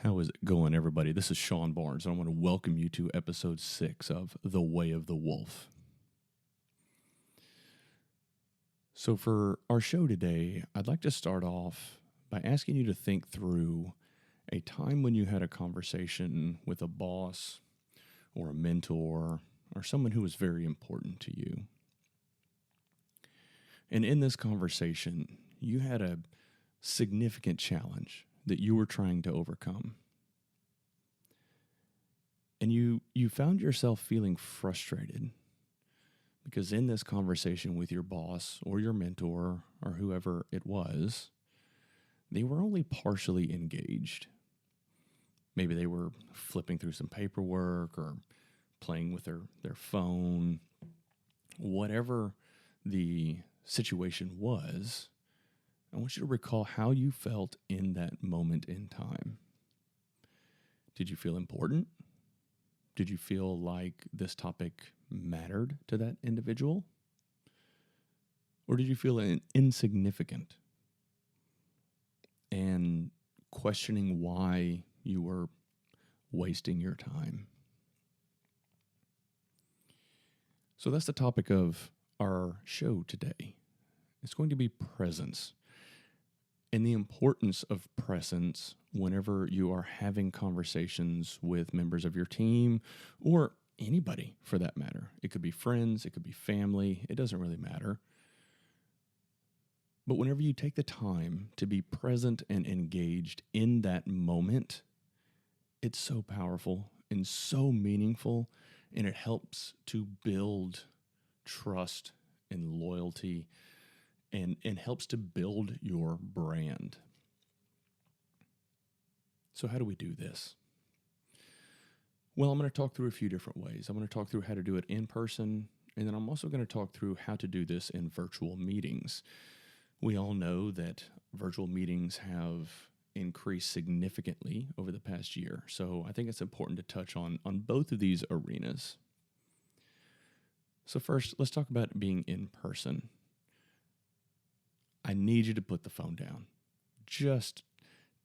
How is it going, everybody? This is Sean Barnes, and I want to welcome you to episode 6 of The Way of the Wolf. So, for our show today, I'd like to start off by asking you to think through a time when you had a conversation with a boss or a mentor or someone who was very important to you. And in this conversation, you had a significant challenge that you were trying to overcome. And you found yourself feeling frustrated because in this conversation with your boss or your mentor or whoever it was, they were only partially engaged. Maybe they were flipping through some paperwork or playing with their phone. Whatever the situation was, I want you to recall how you felt in that moment in time. Did you feel important? Did you feel like this topic mattered to that individual? Or did you feel insignificant and questioning why you were wasting your time? So that's the topic of our show today. It's going to be presence and the importance of presence whenever you are having conversations with members of your team or anybody for that matter. It could be friends, it could be family, it doesn't really matter. But whenever you take the time to be present and engaged in that moment, it's so powerful and so meaningful, and it helps to build trust and loyalty and helps to build your brand. So how do we do this? Well, I'm going to talk through a few different ways. I'm going to talk through how to do it in person, and then I'm also going to talk through how to do this in virtual meetings. We all know that virtual meetings have increased significantly over the past year, so I think it's important to touch on both of these arenas. So first, let's talk about being in person. I need you to put the phone down. Just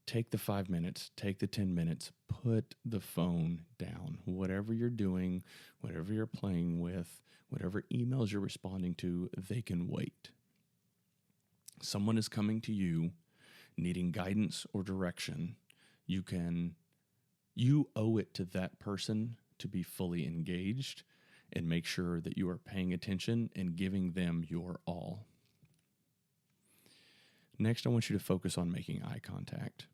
take the 5 minutes, take the 10 minutes, put the phone down. Whatever you're doing, whatever you're playing with, whatever emails you're responding to, they can wait. Someone is coming to you needing guidance or direction. You owe it to that person to be fully engaged and make sure that you are paying attention and giving them your all. Next, I want you to focus on making eye contact.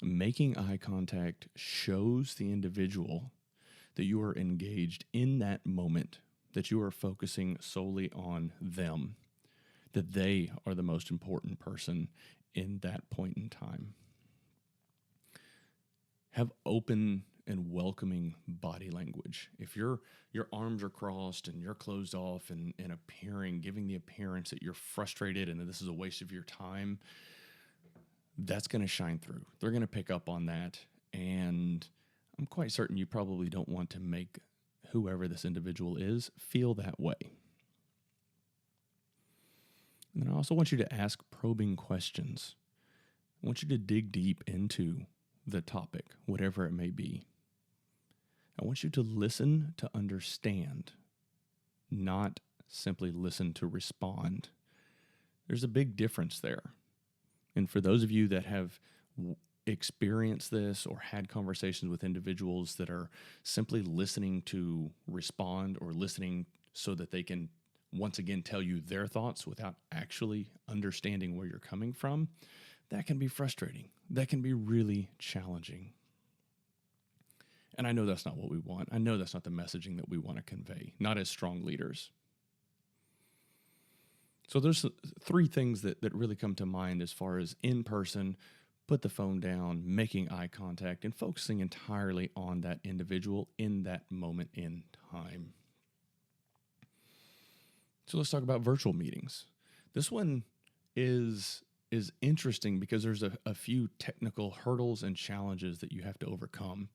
Making eye contact shows the individual that you are engaged in that moment, that you are focusing solely on them, that they are the most important person in that point in time. Have open and welcoming body language. If your arms are crossed and you're closed off and giving the appearance that you're frustrated and that this is a waste of your time, that's going to shine through. They're going to pick up on that, and I'm quite certain you probably don't want to make whoever this individual is feel that way. And then I also want you to ask probing questions. I want you to dig deep into the topic, whatever it may be. I want you to listen to understand, not simply listen to respond. There's a big difference there. And for those of you that have experienced this or had conversations with individuals that are simply listening to respond or listening so that they can once again tell you their thoughts without actually understanding where you're coming from, that can be frustrating. That can be really challenging. And I know that's not what we want. I know that's not the messaging that we want to convey, not as strong leaders. So there's 3 things that really come to mind as far as in person, put the phone down, making eye contact, and focusing entirely on that individual in that moment in time. So let's talk about virtual meetings. This one is interesting because there's a few technical hurdles and challenges that you have to overcome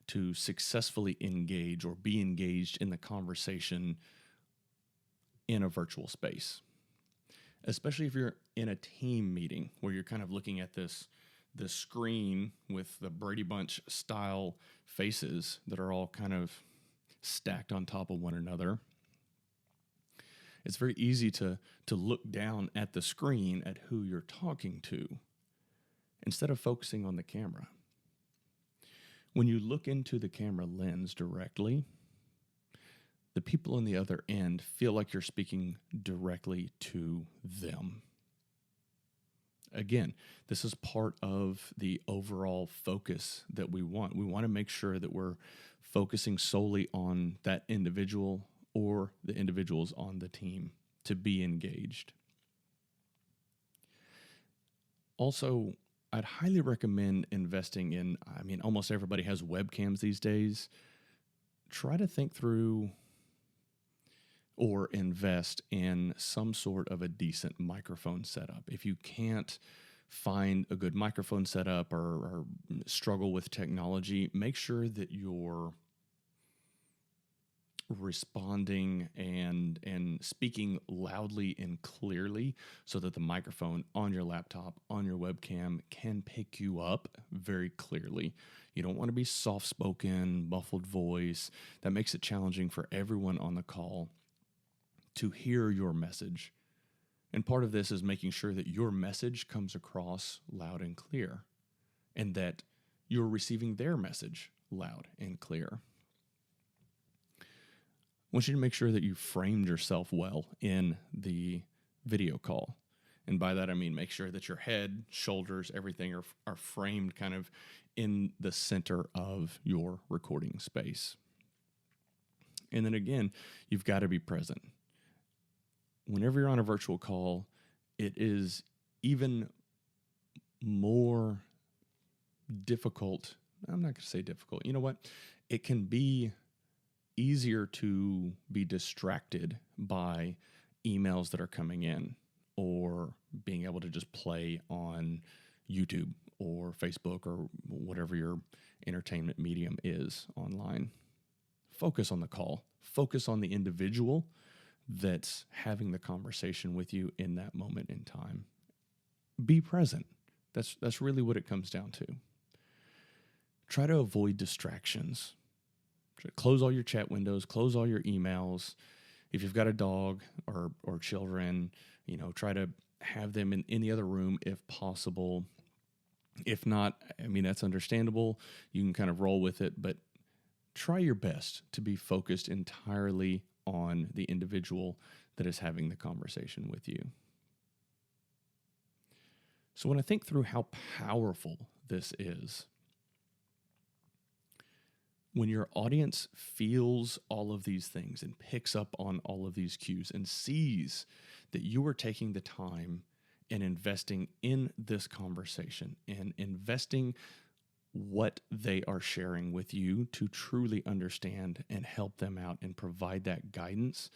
to successfully engage or be engaged in the conversation in a virtual space. Especially if you're in a team meeting where you're kind of looking at this the screen with the Brady Bunch style faces that are all kind of stacked on top of one another, it's very easy to look down at the screen at who you're talking to instead of focusing on the camera. When you look into the camera lens directly, the people on the other end feel like you're speaking directly to them. Again, this is part of the overall focus that we want. We want to make sure that we're focusing solely on that individual or the individuals on the team to be engaged. Also, I'd highly recommend investing in, almost everybody has webcams these days. Try to think through or invest in some sort of a decent microphone setup. If you can't find a good microphone setup or struggle with technology, make sure that you're responding and speaking loudly and clearly so that the microphone on your laptop, on your webcam can pick you up very clearly. You don't want to be soft-spoken, muffled voice. That makes it challenging for everyone on the call to hear your message. And part of this is making sure that your message comes across loud and clear and that you're receiving their message loud and clear. I want you to make sure that you framed yourself well in the video call. And by that, I mean make sure that your head, shoulders, everything are framed kind of in the center of your recording space. And then again, you've got to be present. Whenever you're on a virtual call, it is even more difficult. I'm not going to say difficult. You know what? It can be easier to be distracted by emails that are coming in or being able to just play on YouTube or Facebook or whatever your entertainment medium is online. Focus on the call. Focus on the individual that's having the conversation with you in that moment in time. Be present. That's really what it comes down to. Try to avoid distractions. Close all your chat windows, close all your emails. If you've got a dog or children, try to have them in the other room if possible. If not, that's understandable. You can kind of roll with it, but try your best to be focused entirely on the individual that is having the conversation with you. So when I think through how powerful this is, when your audience feels all of these things and picks up on all of these cues and sees that you are taking the time and investing in this conversation and investing what they are sharing with you to truly understand and help them out and provide that guidance,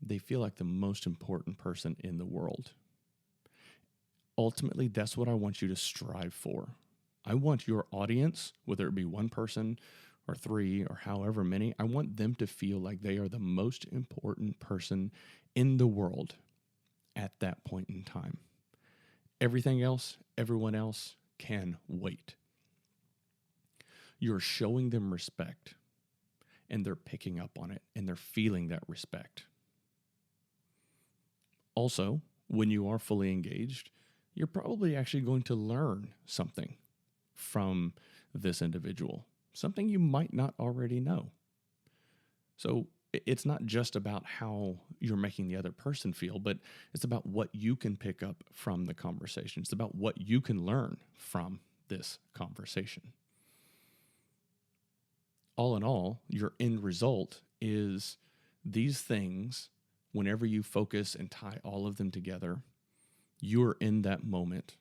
they feel like the most important person in the world. Ultimately, that's what I want you to strive for. I want your audience, whether it be one person or three or however many, I want them to feel like they are the most important person in the world at that point in time. Everything else, everyone else can wait. You're showing them respect, and they're picking up on it, and they're feeling that respect. Also, when you are fully engaged, you're probably actually going to learn something from this individual, something you might not already know. So it's not just about how you're making the other person feel, but it's about what you can pick up from the conversation. It's about what you can learn from this conversation. All in all, your end result is these things, whenever you focus and tie all of them together, you're in that moment.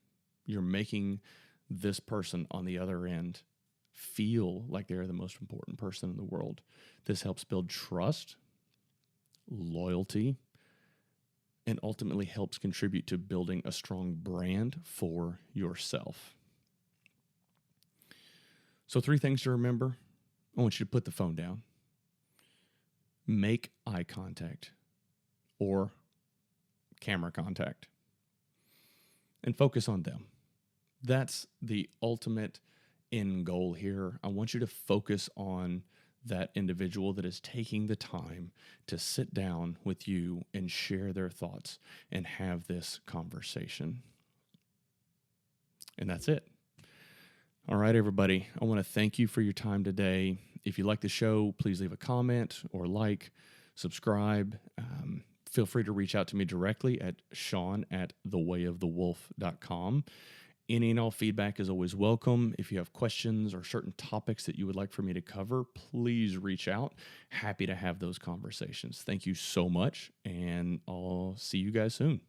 You're making this person on the other end feel like they're the most important person in the world. This helps build trust, loyalty, and ultimately helps contribute to building a strong brand for yourself. So 3 things to remember. I want you to put the phone down. Make eye contact or camera contact and focus on them. That's the ultimate end goal here. I want you to focus on that individual that is taking the time to sit down with you and share their thoughts and have this conversation. And that's it. All right, everybody. I want to thank you for your time today. If you like the show, please leave a comment or subscribe. Feel free to reach out to me directly at Sean@thewayofthewolf.com. Any and all feedback is always welcome. If you have questions or certain topics that you would like for me to cover, please reach out. Happy to have those conversations. Thank you so much, and I'll see you guys soon.